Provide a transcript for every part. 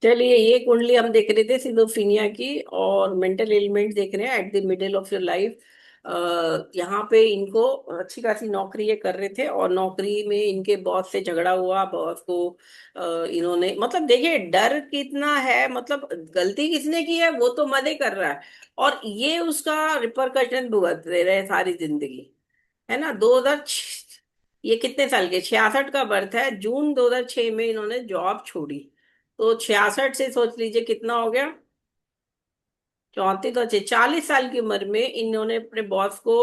चलिए, ये कुंडली हम देख रहे थे सिजोफ्रेनिया की, और मेंटल एलिमेंट देख रहे हैं at the middle of your life. यहाँ पे इनको अच्छी खासी नौकरी ये कर रहे थे, और नौकरी में इनके बॉस से झगड़ा हुआ। बॉस को इन्होंने, मतलब देखिए डर कितना है, मतलब गलती किसने की है वो तो मजे कर रहा है, और ये उसका रिपरकशन भुगत रहे सारी जिंदगी। है ना। 2000, ये कितने साल के, 66 का बर्थ है, जून 2006 में इन्होंने जॉब छोड़ी। तो 66 से सोच लीजिए कितना हो गया, 34 तो 40 साल की उम्र में इन्होंने अपने बॉस को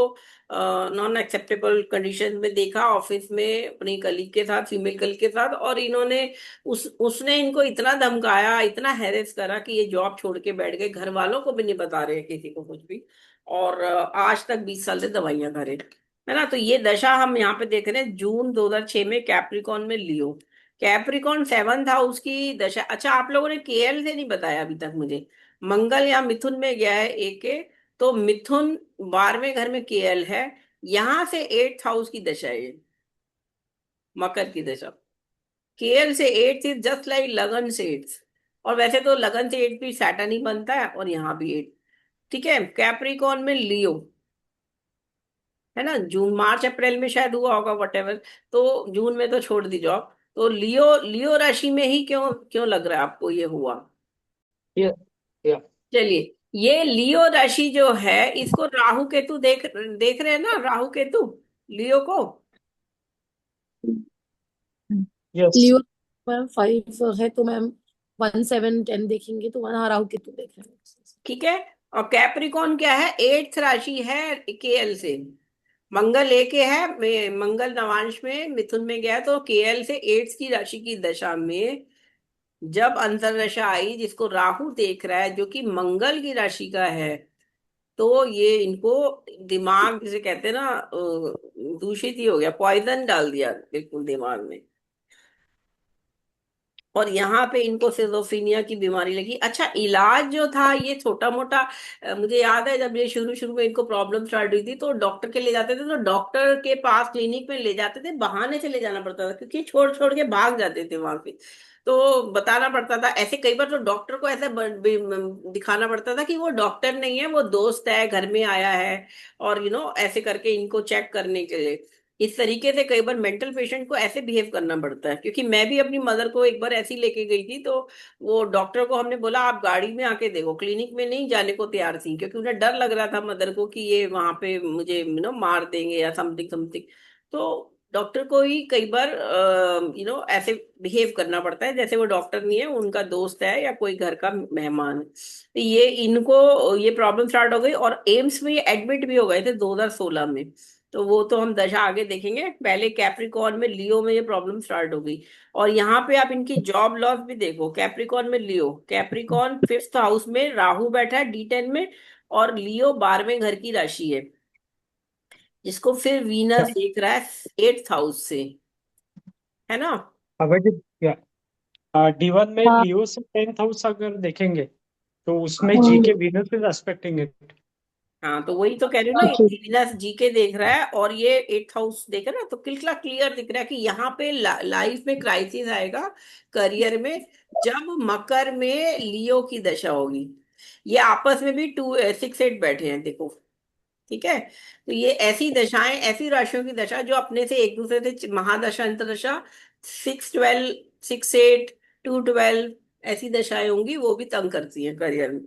नॉन एक्सेप्टेबल कंडीशन में देखा ऑफिस में अपनी कलीग के साथ, फीमेल कलीग के साथ, और इन्होंने उसने इनको इतना धमकाया, इतना हैरेस करा कि ये जॉब छोड़ के बैठ गए, घर वालों को भी नहीं बता रहे किसी को कुछ भी। और आज तक 20 साल से दवाइयां खा रहे। है ना। तो ये दशा हम यहाँ पे देख रहे हैं जून 2006 में कैप्रिकॉन में लियो। कैप्रिकॉन सेवंथ हाउस की दशा। अच्छा, आप लोगों ने केएल से नहीं बताया अभी तक मुझे। मंगल यहाँ मिथुन में गया है एके, तो मिथुन 12वें घर में केएल है, यहां से 8th हाउस की दशा है ये, मकर की दशा। केएल से 8th इज जस्ट लाइक लगन से 8th। और वैसे तो लगन से 8th भी सैटर्न ही बनता है, और यहाँ भी 8। ठीक है। कैप्रिकॉन में लियो। है ना। जून मार्च अप्रैल में शायद हुआ होगा, वट एवर। तो जून में तो छोड़ दी जॉब। तो लियो, लियो राशि में ही क्यों क्यों लग रहा है आपको ये हुआ। या या चलिए, ये लियो राशि जो है, इसको राहु केतु देख देख रहे हैं ना, राहु केतु लियो को। यस। लियो मैम 5 है तो मैम 1 7 10 देखेंगे तो वहां राहु केतु देख रहे हैं। ठीक है। और कैप्रिकॉन क्या है, 8th राशि है केएल से। मंगल एक है, मंगल नवांश में मिथुन में गया है, तो केएल से 8th की राशि की दशा में जब अंतर्दशा आई, जिसको राहु देख रहा है जो कि मंगल की राशि का है, तो ये इनको दिमाग जिसे कहते हैं ना, दूषित ही हो गया, पॉइजन डाल दिया बिल्कुल दिमाग में। और यहाँ पे इनको सिजोफ्रेनिया की बीमारी लगी। अच्छा, इलाज जो था ये छोटा मोटा, मुझे याद है जब ये शुरू शुरू में इनको प्रॉब्लम स्टार्ट हुई थी, तो डॉक्टर के ले जाते थे, तो डॉक्टर के पास क्लिनिक में ले जाते थे, बहाने से ले जाना पड़ता था, क्योंकि छोड़ छोड़ के भाग जाते थे वहां पे। तो बताना पड़ता था ऐसे, कई बार तो डॉक्टर को ऐसा दिखाना पड़ता था कि वो डॉक्टर नहीं है, वो दोस्त है, घर में आया है, और ऐसे करके इनको चेक करने के लिए। इस तरीके से कई बार मेंटल पेशेंट को ऐसे बिहेव करना पड़ता है, क्योंकि मैं भी अपनी मदर को एक बार ऐसी लेके गई थी, तो वो डॉक्टर को हमने बोला आप गाड़ी में आके देखो, क्लिनिक में नहीं जाने को तैयार थी, क्योंकि उन्हें डर लग रहा था मदर को कि ये वहां पे मुझे मार देंगे या समथिंग समथिंग। तो डॉक्टर को ही कई बार ऐसे बिहेव करना पड़ता है जैसे वो डॉक्टर नहीं है, उनका दोस्त है या कोई घर का मेहमान है। तो ये इनको ये प्रॉब्लम स्टार्ट हो गई, और एम्स में ये एडमिट भी हो गए थे 2016 में। तो वो तो हम दशा आगे देखेंगे, पहले कैप्रिकॉर्न में लियो में ये प्रॉब्लम स्टार्ट हो गई। और यहाँ पे आप इनकी जॉब लॉस भी देखो, कैप्रिकॉर्न में लियो, कैप्रिकॉर्न 5th हाउस में राहु बैठा है D10 में, और लियो 12वें घर की राशि है, जिसको फिर वीनस देख रहा है 8th हाउस से। है ना। अगर या D1 में हाँ लियो से 10th हाउस अगर देखेंगे तो उसमें जी हाँ, के वीनस इज एक्सपेक्टिंग इट। हाँ, तो वही तो कह रही हूँ ना, ओके। वीनस जी के देख रहा है, और ये 8th हाउस देख रहा है ना, तो कितना क्लियर दिख रहा है कि यहाँ पे लाइफ में क्राइसिस आएगा, करियर में, जब मकर में लियो की दशा होगी। ये आपस में भी 2 6 8 बैठे हैं देखो। ठीक है। तो ये ऐसी दशाएं, ऐसी राशियों की दशा जो अपने से एक दूसरे से महादशा अंतरदशा, 6 12, 6 8, 2 12, ऐसी दशाएं होंगी, वो भी तंग करती हैं करियर में।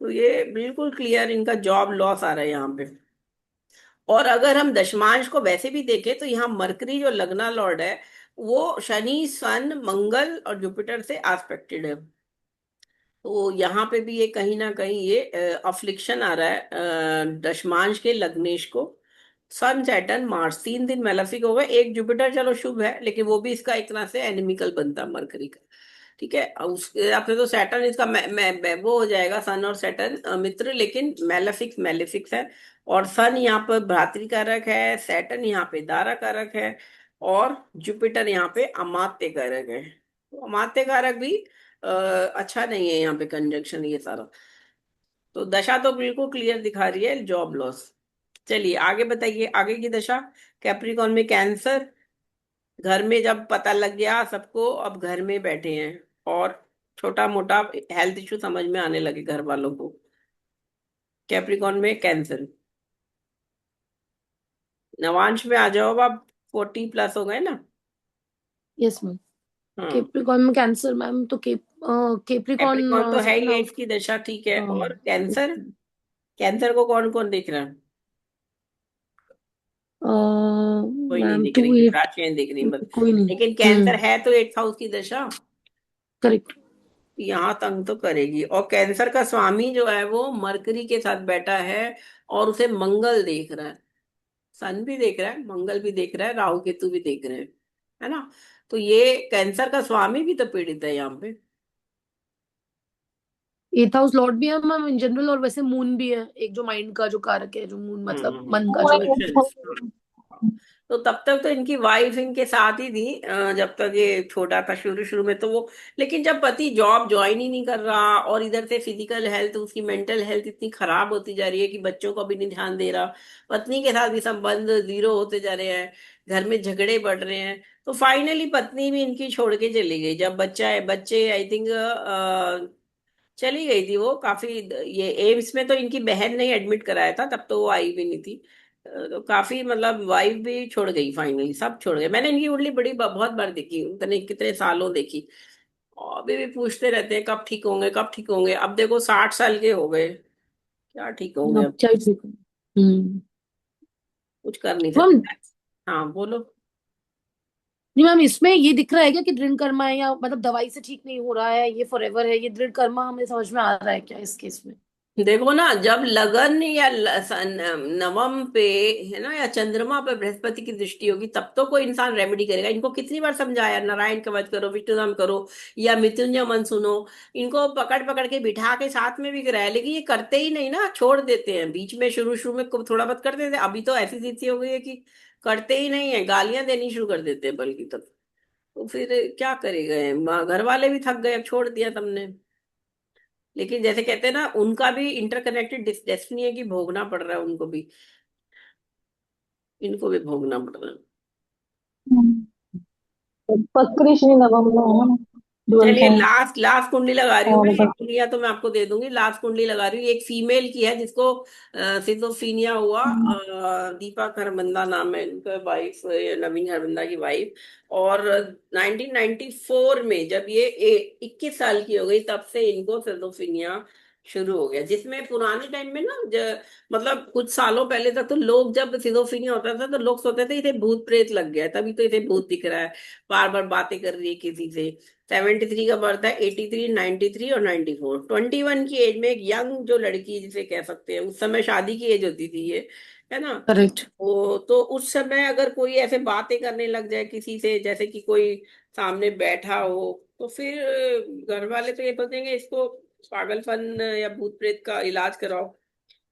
तो ये बिल्कुल क्लियर इनका जॉब लॉस आ रहा है यहाँ पे। और अगर हम दशमांश को वैसे भी देखें, तो यहाँ मरकरी जो लग्ना लॉर्ड है, वो शनि, सन, मंगल और जुपिटर से एस्पेक्टेड है। तो यहाँ पे भी ये कहीं ना कहीं ये अफ्लिक्शन आ रहा है दशमांश के लग्नेश को। सन, सैटर्न, मार्स 3 दिन मेलेफिक हो गए, एक जुपिटर चलो शुभ है, लेकिन वो भी इसका एक तरह से एनिमिकल बनता है मरकरी का। ठीक है। और उसके हिसाब से तो सैटर्न इसका वो हो जाएगा, सन और सैटर्न मित्र, लेकिन मेलेफिक्स मेलेफिक्स है। और सन यहाँ पर भ्रातृ कारक है, सैटर्न यहाँ पे दारा कारक है, और जुपिटर यहाँ पे अमात्य कारक है। तो अमात्य कारक भी अच्छा नहीं है यहाँ पे, कंजंक्शन ये सारा। तो दशा तो बिल्कुल क्लियर दिखा रही है जॉब लॉस। चलिए आगे बताइए, आगे की दशा। कैप्रिकॉन में कैंसर, घर में जब पता लग गया सबको, अब घर में बैठे हैं, और छोटा मोटा हेल्थ इशू समझ में आने लगे घर वालों को। कैप्रिकॉन में कैंसर। नवांश में आ जाओ अब, आप 40+ हो गए ना। Yes ma'am. हाँ। केप्रिकॉन में कैंसर मैम, तो कैप्रिकॉन तो केप्रिकॉन है सेकंड ही हाउस। एड्स की दशा, ठीक है। और कैंसर, कैंसर को कौन कौन देख रहा है? कोई नहीं मैम दिख टू रही, एट राशियां दिख रही बस। कोई नहीं। लेकिन कैंसर है तो 8th हाउस की दशा, करेक्ट। यहाँ तंग तो करेगी। और कैंसर का स्वामी जो है वो मरकरी के साथ बैठा है, और उसे मंगल देख रहा है। सन भी देख रहा है, मंगल भी देख रहा है, राहु केतु भी देख रहे हैं, है ना। तो ये कैंसर का स्वामी भी तो पीड़ित है यहाँ पे। एथ हाउस लॉर्ड भी है मैम इन जनरल, और वैसे मून भी है, एक जो माइंड का जो कारक है, जो मून मतलब मन का जो है। इमोशंस। तो तब तक तो इनकी वाइफ इनके साथ ही थी, जब तक ये छोटा था, शुरू शुरू में तो वो। लेकिन जब पति जॉब ज्वाइन ही नहीं कर रहा, और इधर से फिजिकल हेल्थ, उसकी मेंटल हेल्थ इतनी खराब होती जा रही है कि बच्चों को भी नहीं ध्यान दे रहा, पत्नी के साथ भी संबंध जीरो होते जा रहे हैं, घर में झगड़े बढ़ रहे हैं, तो फाइनली पत्नी भी इनकी छोड़ के चली गई। जब बच्चा है, बच्चे आई थिंक चली गई थी वो काफी। ये एम्स में तो इनकी बहन ने एडमिट कराया था, तब तो वो आई भी नहीं थी। तो काफी मतलब वाइफ भी छोड़ गई, फाइनली सब छोड़ गए। मैंने इनकी कुंडली बहुत बार देखी, उतने कितने सालों देखी। और अभी भी पूछते रहते हैं कब ठीक होंगे, कब ठीक होंगे। अब देखो 60 साल के हो गए, क्या ठीक होंगे अब अब। क्या ही ठीक है। कुछ कर नहीं मैम, सकते। हाँ बोलो। नहीं मैम, इसमें ये दिख रहा है क्या कि दृढ़ कर्मा है, या मतलब दवाई से ठीक नहीं हो रहा है, ये फॉरएवर है, ये दृढ़ कर्मा हमें समझ में आ रहा है क्या इस केस में? देखो ना, जब लगन या नवम पे, है ना, या चंद्रमा पे बृहस्पति की दृष्टि होगी, तब तो कोई इंसान रेमेडी करेगा। इनको कितनी बार समझाया, नारायण कवच करो, विष्णु नाम करो, या मृत्युंजय मन सुनो। इनको पकड़ पकड़ के बिठा के साथ में भी कराया, लेकिन ये करते ही नहीं ना, छोड़ देते हैं बीच में। शुरू शुरू में थोड़ा बहुत करते थे, अभी तो ऐसी स्थिति हो गई है कि करते ही नहीं है, गालियां देनी शुरू कर देते हैं बल्कि। तब तो फिर क्या करेगा, घर वाले भी थक गए, अब छोड़ दिया तुमने। लेकिन जैसे कहते हैं ना, उनका भी इंटरकनेक्टेड डेस्टिनी है कि भोगना पड़ रहा है उनको भी, इनको भी भोगना पड़ रहा है। पक्री श्री नवम में है ना, डुअल चलिए, साइन। लास्ट लास्ट कुंडली लगा रही हूँ मैं। और एक कुंडलियां तो मैं आपको दे दूंगी, लास्ट कुंडली लगा रही हूँ। एक फीमेल की है जिसको सिजोफ्रेनिया हुआ, दीपा खरबंदा नाम है इनका, वाइफ, नवीन खरबंदा की वाइफ। और 1994 में जब ये 21 साल की हो गई, तब से इनको सिजोफ्रेनिया शुरू हो गया। जिसमें पुराने टाइम में ना, मतलब कुछ सालों पहले तक तो लोग, जब सिजोफ्रेनिया होता था तो लोग सोचते थे इसे भूत प्रेत लग गया है, तभी तो इसे भूत दिख रहा है, बार बार बातें कर रही है किसी से। 73 का बर्थ है, 83, 93 और 94, 21 की एज में एक यंग जो लड़की जिसे कह सकते हैं, उस समय शादी की एज होती थी ये, है ना। करेक्ट। वो तो उस समय अगर कोई ऐसे बातें करने लग जाए किसी से, जैसे कि कोई सामने बैठा हो, तो फिर घर वाले तो ये सोचेंगे इसको पागलपन या भूत प्रेत का इलाज कराओ,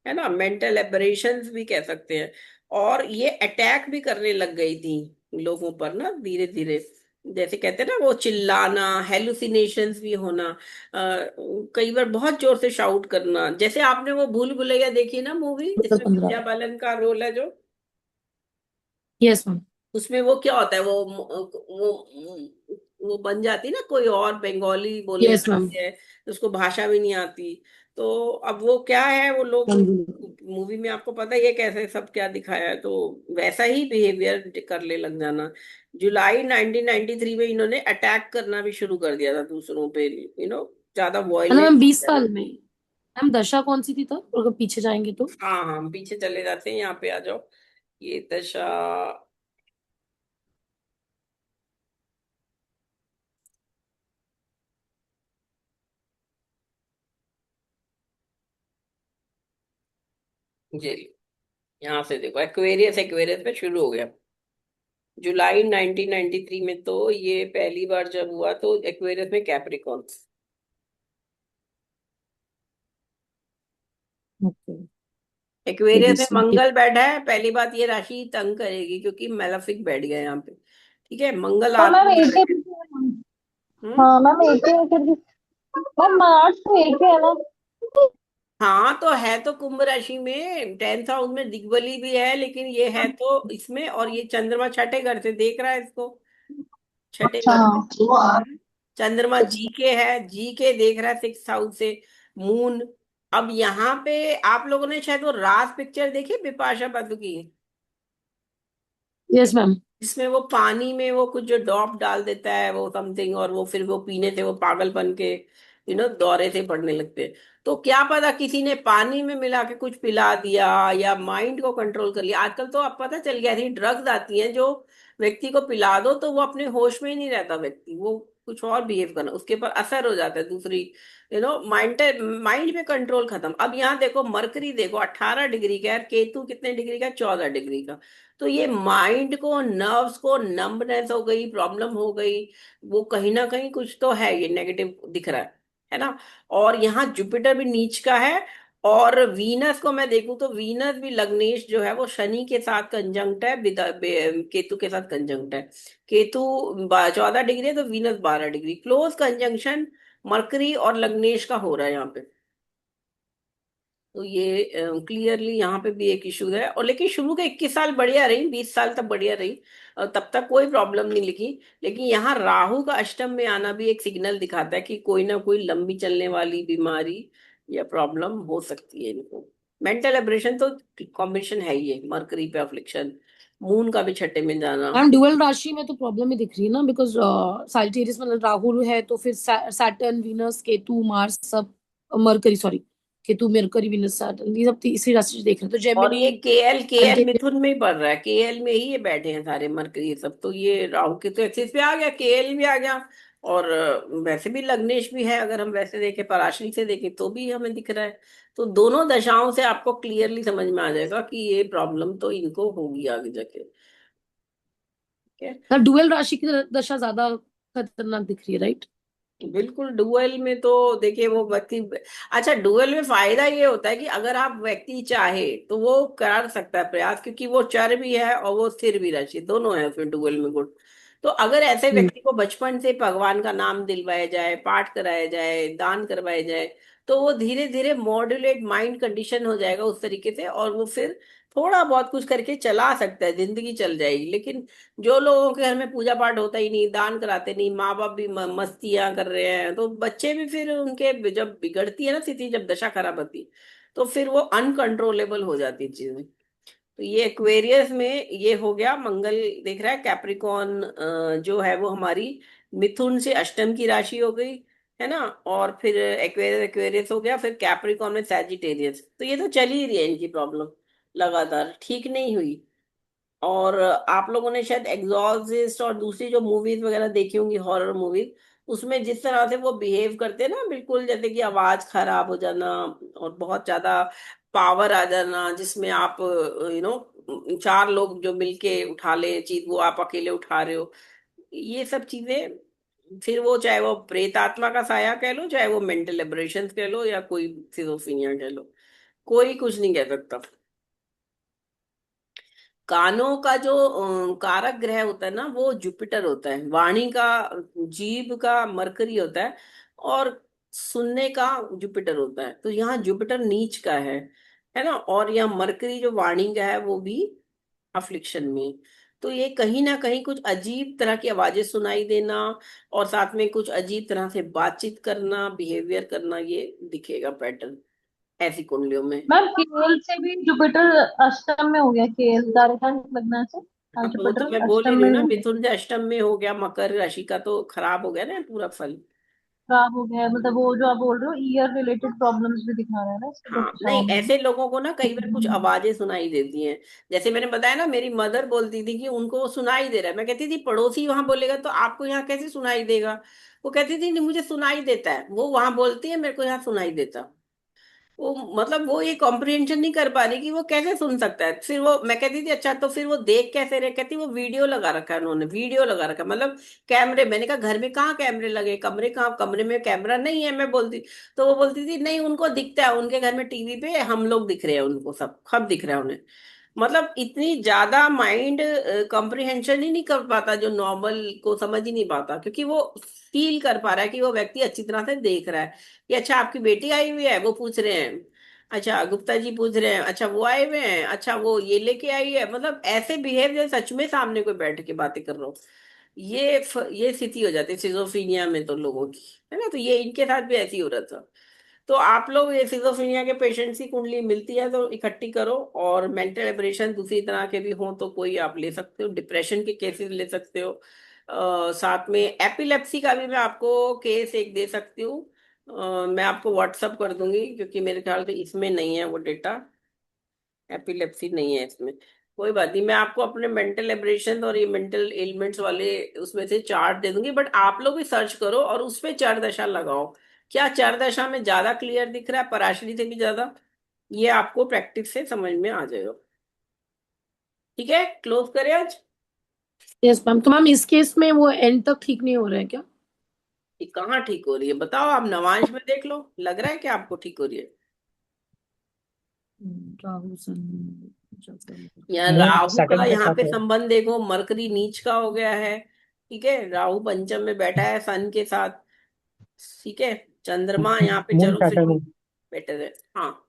है ना। मेंटल एबरेशंस भी कह सकते हैं। और ये अटैक भी करने लग गई थी लोगों पर ना, धीरे धीरे। जैसे कहते हैं ना, वो चिल्लाना, हेलुसिनेशंस भी होना, कई बार बहुत जोर से शाउट करना। जैसे आपने वो भूल भुलैया देखी ना मूवी, जिसमें 15। विद्या बालन का रोल है जो, यस मैम। उसमें वो क्या होता है, वो बन जाती ना कोई और, बंगाली बोलने यस मैम। लगती है, उसको भाषा भी नहीं आती। तो अब वो क्या है, वो लोग मूवी में, आपको पता ही है कैसे सब क्या दिखाया है, तो वैसा ही बिहेवियर करने लग जाना। जुलाई 1993 में इन्होंने अटैक करना भी शुरू कर दिया था दूसरों पे, ज्यादा मतलब वॉयलेंस। मैम 20 साल में मैम दशा कौन सी थी तब, अगर पीछे जाएंगे तो? हाँ हाँ, हम पीछे चले जाते हैं, यहाँ पे आ जाओ। ये दशा, जी, यहाँ से देखो, एक्वेरियस, एक्वेरियस में शुरू हो गया। जुलाई 1993 में तो ये पहली बार जब हुआ, तो एक्वेरियस में कैप्रिकॉन। ओके। एक्वेरियस में 20 मंगल बैठा है, पहली बात ये राशि तंग करेगी क्योंकि मेलेफिक बैठ गया यहाँ पे। ठीक है, मंगल और मैम आत्मा। 80। हम्म। हाँ मैम 80 मैम, मार्च तो 80 है ना। हाँ तो है, तो कुंभ राशि में 10th हाउस में दिग्बली भी है, लेकिन ये है तो इसमें, और ये चंद्रमा छठे घर से देख रहा है इसको, छठे अच्छा। घर से। चंद्रमा अच्छा। जीके है, जीके देख रहा है 6 हाउस से। मून। अब यहाँ पे आप लोगों ने शायद वो राज पिक्चर देखी बिपाशा बासु की, यस मैम। जिसमें वो पानी में वो कुछ जो ड्रॉप डाल देता है वो समथिंग, और वो फिर वो पीने से वो पागलपन के दौरे से पड़ने लगते हैं। तो क्या पता किसी ने पानी में मिला के कुछ पिला दिया या माइंड को कंट्रोल कर लिया। आजकल तो अब पता चल गया, ऐसी ड्रग्स आती हैं जो व्यक्ति को पिला दो तो वो अपने होश में ही नहीं रहता व्यक्ति, वो कुछ और बिहेव करना, उसके ऊपर असर हो जाता है दूसरी माइंड माइंड पे कंट्रोल खत्म। अब यहाँ देखो मरकरी देखो 18 डिग्री का है, केतु कितने डिग्री का, 14 डिग्री का। तो ये माइंड को, नर्व्स को नंबनेस हो गई, प्रॉब्लम हो गई, वो कहीं ना कहीं कुछ तो है, ये नेगेटिव दिख रहा है ना। और यहाँ जुपिटर भी नीच का है। और वीनस को मैं देखूं तो वीनस भी लग्नेश जो है वो शनि के साथ कंजंक्ट है, केतु के साथ कंजंक्ट है। केतु 14 डिग्री है तो Venus 12 degree, close conjunction mercury और लग्नेश का हो रहा है यहाँ पे। तो ये क्लियरली यहाँ पे भी एक इशू है। और लेकिन शुरू के 21 साल बढ़िया रही, 20 साल तक बढ़िया रही, तब तक कोई प्रॉब्लम नहीं लिखी। लेकिन यहाँ राहु का अष्टम में आना भी एक सिग्नल दिखाता है कि कोई ना कोई लंबी चलने वाली बीमारी या प्रॉब्लम हो सकती है इनको। मेंटल एब्रेशन तो कॉम्बिनेशन है ही है, मरकरी पे अफ्लिक्शन, मून का भी छठे में जाना। मैम ड्यूअल राशि में तो प्रॉब्लम ही दिख रही है ना, बिकॉज साजिटेरियस मतलब राहु है तो फिर सैटर्न वीनस केतु मार्स सब, mercury sorry, Ketu mercury Venus Saturn ये सब तीसरी राशि से देख रहे हैं तो और ये जेमिनी केएल साजिटेरियस। मिथुन में ही पड़ रहा है, केएल में ही ये बैठे हैं सारे मरकरी ये सब, तो ये राहु के तो एक्सिस पे आ गया, केएल भी आ गया। और वैसे भी लग्नेश भी है, अगर हम वैसे देखें पराशरी से देखें तो भी हमें दिख रहा है। तो दोनों दशाओं से आपको क्लियरली समझ में आ जाएगा कि ये प्रॉब्लम तो इनको होगी आगे जाके। ठीक है। डुअल राशि की दशा ज्यादा खतरनाक दिख रही है, राइट? बिल्कुल डुअल में तो देखिए वो व्यक्ति, अच्छा डुअल में फायदा ये होता है कि अगर आप व्यक्ति चाहे तो वो कर सकता है प्रयास, क्योंकि वो चर भी है और वो स्थिर भी राशि, दोनों है उसमें डुअल में गुण। तो अगर ऐसे हम्म। व्यक्ति को बचपन से भगवान का नाम दिलवाया जाए, पाठ कराया जाए, दान करवाया जाए, तो वो धीरे धीरे मॉड्यूलेट माइंड कंडीशन हो जाएगा उस तरीके से, और वो फिर थोड़ा बहुत कुछ करके चला सकता है, जिंदगी चल जाएगी। लेकिन जो लोगों के घर में पूजा पाठ होता ही नहीं, दान कराते नहीं, माँ बाप भी मस्तियां कर रहे हैं, तो बच्चे भी फिर उनके जब बिगड़ती है ना स्थिति, जब दशा खराब होती है, तो फिर वो अनकंट्रोलेबल हो जाती है चीजें। तो ये एक्वेरियस में ये हो गया, मंगल देख रहा है कैप्रिकॉन, जो है वो हमारी मिथुन से अष्टम की राशि हो गई, है ना। और फिर एक्वेरियस एक्वेरियस हो गया, फिर कैप्रिकॉन में सैजिटेरियस। तो ये तो चल ही रही है इनकी प्रॉब्लम, लगातार ठीक नहीं हुई। और आप लोगों ने शायद एग्जॉर्सिस्ट और दूसरी जो मूवीज वगैरह देखी होंगी, हॉरर मूवीज, उसमें जिस तरह से वो बिहेव करते हैं ना, बिल्कुल जैसे कि आवाज खराब हो जाना और बहुत ज्यादा पावर आ जाना, जिसमें आप 4 लोग जो मिलके उठा ले चीज वो आप अकेले उठा रहे हो, ये सब चीजें। फिर वो चाहे वो प्रेत आत्मा का साया कह लो, चाहे वो मेंटल एब्रेशन कह लो, या कोई सिजोफ्रेनिया कह लो, कोई कुछ नहीं कह सकता। कानों का जो कारक ग्रह होता है ना वो जुपिटर होता है, वाणी का, जीभ का मरकरी होता है, और सुनने का जुपिटर होता है। तो यहाँ जुपिटर नीच का है ना। और यहाँ मरकरी जो वाणी का है वो भी अफ्लिक्शन में। तो ये कहीं ना कहीं कुछ अजीब तरह की आवाजें सुनाई देना, और साथ में कुछ अजीब तरह से बातचीत करना, बिहेवियर करना, ये दिखेगा पैटर्न ऐसी कुंडलियों में। मैम केएल से भी जुपिटर अष्टम में हो गया, केएल तारकांश लगना से। हाँ हाँ तो वो तो जुपिटर मैं बोल ही अष्टम रही में हूँ ही ना, हो गया, मिथुन से अष्टम में हो गया, मकर राशि का तो खराब हो गया ना पूरा फल। खराब हो गया है। मतलब वो जो आप बोल रहे हो ईयर रिलेटेड प्रॉब्लम्स भी दिखा रहा है ना इसके हाँ नहीं, दशाओं में भी। ऐसे लोगों को ना कई बार कुछ आवाजें सुनाई देती हैं। जैसे मैंने बताया ना, मेरी मदर बोलती थी कि उनको वो सुनाई दे रहा है। मैं कहती थी पड़ोसी वहां बोलेगा तो आपको यहाँ कैसे सुनाई देगा। वो कहती थी नहीं मुझे सुनाई देता है, वो वहां बोलती है मेरे को यहाँ सुनाई देता। वो मतलब वो ये कॉम्प्रिहेंशन नहीं कर पा रही कि वो कैसे सुन सकता है। फिर वो मैं कहती थी अच्छा तो फिर वो देख कैसे रहे, कहती वो वीडियो लगा रखा है उन्होंने, वीडियो लगा रखा है मतलब कैमरे। मैंने कहा घर में कहाँ कैमरे लगे, कमरे कहाँ, कमरे में कैमरा नहीं है, मैं बोलती। तो वो बोलती थी नहीं उनको दिखता है, उनके घर में टीवी पे हम लोग दिख रहे हैं उनको, सब दिख रहा है उन्हें। मतलब इतनी ज्यादा माइंड कॉम्प्रिहेंशन ही नहीं कर पाता, जो नॉर्मल को समझ ही नहीं पाता, क्योंकि वो फील कर पा रहा है कि वो व्यक्ति अच्छी तरह से देख रहा है कि अच्छा आपकी बेटी आई हुई है, वो पूछ रहे हैं, अच्छा गुप्ता जी पूछ रहे हैं, अच्छा वो आए हुए हैं, अच्छा वो ये लेके आई है, मतलब ऐसे बिहेव जैसे सच में सामने कोई बैठ के बातें कर रहा हो। ये स्थिति हो जाती है सिजोफ्रेनिया में तो लोगों की, है ना। तो ये इनके साथ भी ऐसी हो रहा था। तो आप लोग ये सिजोफ्रेनिया के पेशेंट्स की कुंडली मिलती है तो इकट्ठी करो, और मेंटल एब्रेशन दूसरी तरह के भी हो तो कोई आप ले सकते हो, डिप्रेशन के केसेस ले सकते हो। साथ में एपिलेप्सी का भी मैं आपको केस एक दे सकती हूँ। मैं आपको व्हाट्सअप कर दूंगी, क्योंकि मेरे ख्याल से इसमें नहीं है वो डेटा, एपिलेप्सी नहीं है इसमें। कोई बात नहीं, मैं आपको अपने मेंटल एब्रेशन और ये मेंटल एलिमेंट्स वाले उसमें से चार्ट दे दूंगी, बट आप लोग भी सर्च करो और उस पे चार दशा लगाओ। क्या चार दशा में ज्यादा क्लियर दिख रहा है पराशरी से भी ज्यादा, ये आपको प्रैक्टिस से समझ में आ जाएगा। ठीक है, क्लोज करें आज। Yes ma'am. तो मैम इस केस में वो एंड तक ठीक नहीं हो रहा है क्या? ये कहाँ ठीक हो रही है बताओ, आप नवांश में देख लो, लग रहा है कि आपको ठीक हो रही है। राहु सन। यहाँ मून राहु का सैटर्न के यहाँ साथ पे है। संबंध देखो, मरकरी नीच का हो गया है। ठीक है, राहु पंचम में बैठा है सन के साथ। ठीक है, चंद्रमा यहाँ पे मून चरो से भी सैटर्न। बेटर है। हाँ,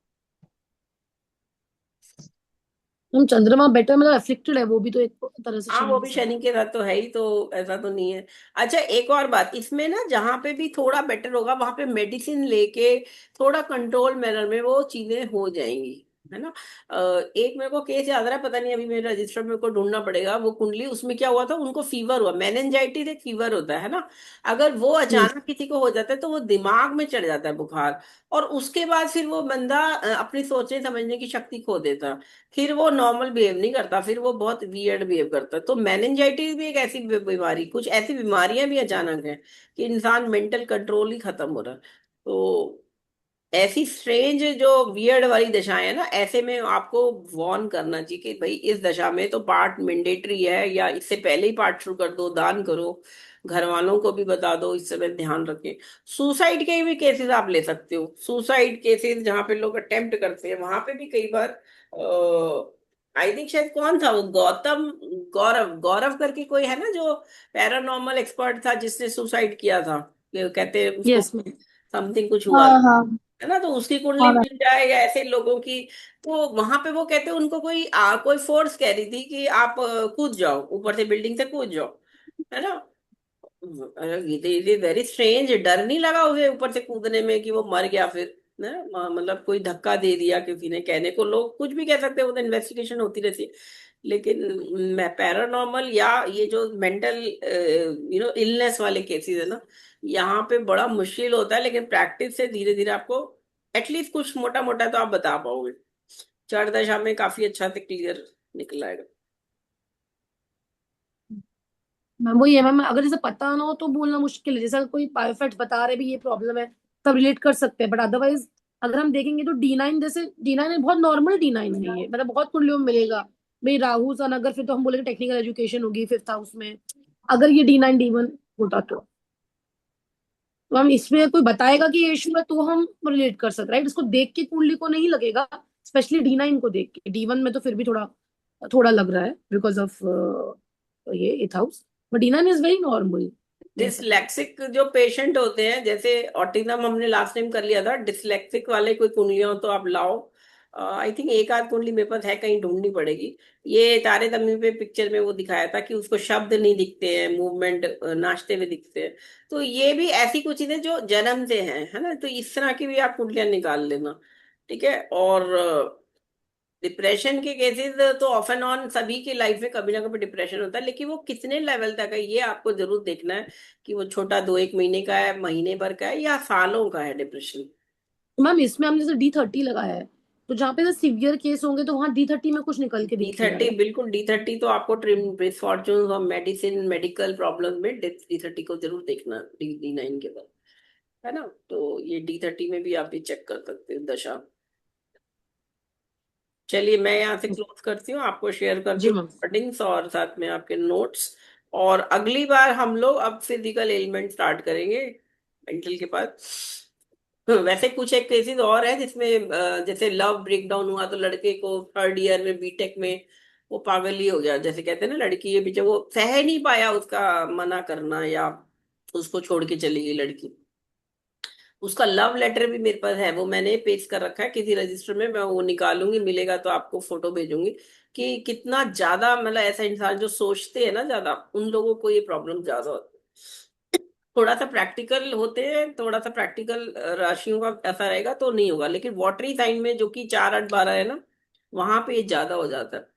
हम चंद्रमा बेटर मतलब अफ्लिक्टेड है वो भी तो एक तरह से हाँ वो शनि के भी साथ। शनि के साथ तो है ही, तो ऐसा तो नहीं है। अच्छा, एक और बात इसमें ना, जहाँ पे भी थोड़ा बेटर होगा वहां पे मेडिसिन लेके थोड़ा कंट्रोल मैनर में वो चीजें हो जाएंगी, है ना। एक मेरे को केस याद आ रहा है, पता नहीं अभी मेरे रजिस्टर में को ढूंढना पड़ेगा वो कुंडली, उसमें क्या हुआ था, उनको फीवर हुआ, मेनिंजाइटिस एक फीवर होता है ना। अगर वो यस। अचानक किसी को हो जाता है तो वो दिमाग में चढ़ जाता है बुखार, और उसके बाद फिर वो बंदा अपनी सोचने समझने की शक्ति खो देता है। फिर वो नॉर्मल बिहेव नहीं करता, फिर वो बहुत वियर्ड बिहेव करता है। तो मेनिंजाइटिस भी एक ऐसी बीमारी, कुछ ऐसी बीमारियां भी अचानक है कि इंसान मेंटल कंट्रोल ही खत्म हो रहा है। तो ऐसी स्ट्रेंज जो वियर्ड वाली दशाएं है ना, ऐसे में आपको वार्न करना चाहिए कि भाई इस दशा में तो पाठ मैंडेटरी है, या इससे पहले ही पाठ शुरू कर दो, दान करो, घर वालों को भी बता दो, इस समय ध्यान रखें। सुसाइड के भी केसेस आप ले सकते हो, सुसाइड केसेस जहाँ पे लोग अटेम्प्ट करते हैं वहां पे भी कई बार, आई थिंक शायद कौन था वो, गौतम, गौरव गौरव करके कोई है ना जो पैरानॉर्मल एक्सपर्ट था जिसने सुसाइड किया था, कहते हैं उसको यस मैम। समथिंग कुछ हुआ हाँ था, हाँ है ना। तो उसकी कुंडली हाँ मैम। मिल जाए या ऐसे लोगों की, तो वहां पे वो कहते हैं उनको कोई फोर्स कह रही थी कि आप कूद जाओ, ऊपर से बिल्डिंग से कूद जाओ, है ना। अरे ये वेरी स्ट्रेंज, डर नहीं लगा उसे ऊपर से कूदने में कि वो मर गया फिर, ना। मतलब कोई धक्का दे दिया किसी ने, कहने को लोग कुछ भी कह सकते हैं, वो तो इन्वेस्टिगेशन होती रहती है। लेकिन मैं पैरानॉर्मल या ये जो मेंटल इलनेस वाले केसेस है ना, यहाँ पे बड़ा मुश्किल होता है, लेकिन प्रैक्टिस से धीरे धीरे आपको एटलीस्ट कुछ मोटा मोटा तो आप बता पाओगे। चार दशा में काफी अच्छा से क्लियर निकल आएगा। मैम वही है मैम, अगर जैसे पता ना हो तो बोलना मुश्किल है। जैसे अगर कोई बायोफैक्ट बता रहे भी ये प्रॉब्लम है तब रिलेट कर सकते हैं, बट अदरवाइज अगर हम देखेंगे तो D9, जैसे D9 बहुत नॉर्मल D9 है ये, मतलब बहुत कुंडलियों में मिलेगा। भाई राहु सन अगर, फिर तो हम बोलेंगे टेक्निकल एजुकेशन होगी 5th हाउस में, अगर ये D9 D1 होता तो हम इसमें कोई बताएगा कि ये इशू है तो हम रिलेट कर सकते हैं, राइट। इसको देख के कुंडली को नहीं लगेगा, स्पेशली D9 को देख के। D1 में तो फिर भी थोड़ा थोड़ा लग रहा है बिकॉज ऑफ ये 8th house, but D9 is very normal कह सकते हैं। डिसलेक्सिक जो पेशेंट होते हैं, जैसे ऑटिज्म हमने लास्ट टाइम कर लिया था, डिसलेक्सिक वाले कोई कुंडलियां हो तो आप लाओ। आई थिंक एक आध कुंडली मेरे पास है, कहीं ढूंढनी पड़ेगी। ये तारे तमीम पे पिक्चर में वो दिखाया था कि उसको शब्द नहीं दिखते हैं, मूवमेंट नाचते हुए दिखते हैं। तो ये भी ऐसी कुछ चीजें जो जन्म से हैं, है ना। तो इस तरह की भी आप कुंडलियां निकाल लेना। ठीक है। और डिप्रेशन के केसेस तो ऑफ एंड ऑन सभी की लाइफ में कभी ना कभी डिप्रेशन होता है, लेकिन वो कितने लेवल तक है ये आपको जरूर देखना है, कि वो छोटा 2 1 महीने का है, महीने भर का है, या सालों का है डिप्रेशन। तो मैम इसमें हमने जैसे D30 लगाया है, तो जहाँ पे सिवियर केस होंगे तो वहां D30 में कुछ निकल के डी दिखेगा, थर्टी राइट? बिल्कुल, D30 तो आपको ट्रिम फॉर्चून और मेडिसिन मेडिकल प्रॉब्लम में D30 को जरूर देखना, D9 के बाद, है ना। तो ये D30 में भी आप ये चेक कर सकते हैं दशा। चलिए, मैं यहाँ से क्लोज करती हूँ, आपको शेयर करती जी हूँ मैम। रिकॉर्डिंग्स और साथ में आपके नोट्स। और अगली बार हम लोग अब फिजिकल एलिमेंट स्टार्ट करेंगे मेंटल के बाद। वैसे कुछ एक केसेस और है जिसमें जैसे लव ब्रेकडाउन हुआ तो लड़के को 3rd ईयर में बीटेक में वो पागल ही हो गया, जैसे कहते हैं ना, लड़की ये पीछे वो सह नहीं पाया उसका मना करना, या उसको छोड़ के चली गई लड़की। उसका लव लेटर भी मेरे पास है, वो मैंने पेस्ट कर रखा है किसी रजिस्टर में, मैं वो निकालूंगी, मिलेगा तो आपको फोटो भेजूंगी कि कितना ज्यादा, मतलब ऐसा इंसान जो सोचते हैं ना ज्यादा, उन लोगों को ये प्रॉब्लम ज्यादा होती है। थोड़ा सा प्रैक्टिकल होते हैं, थोड़ा सा प्रैक्टिकल राशियों का ऐसा रहेगा तो नहीं होगा, लेकिन वाटरी साइन में जो कि 4 8 12 है ना, वहां पे ये ज्यादा हो जाता है।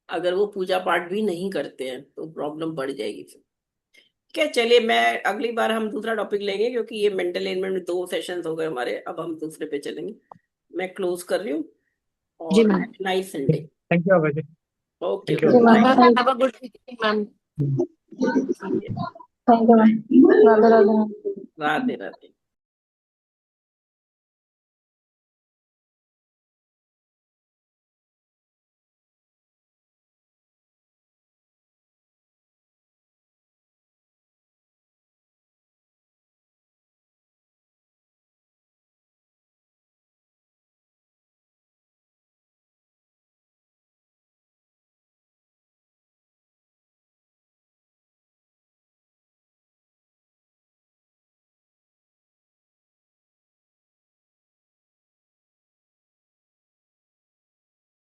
अगर वो पूजा पाठ भी नहीं करते हैं तो प्रॉब्लम बढ़ जाएगी फिर। ठीक है, चलिए, मैं अगली बार हम दूसरा टॉपिक लेंगे, क्योंकि ये मेंटल एलिमेंट में 2 सेशंस हो गए हमारे, अब हम दूसरे पे चलेंगे। मैं क्लोज कर रही हूँ, जी और ma'am. Nice Sunday. Thank you Abhay ji. Okay thank you okay, जी ma'am, bye. Ma'am have a good weekend ma'am. ठीक है, thank you ma'am, Radhe Radhe ma'am. Radhe Radhe.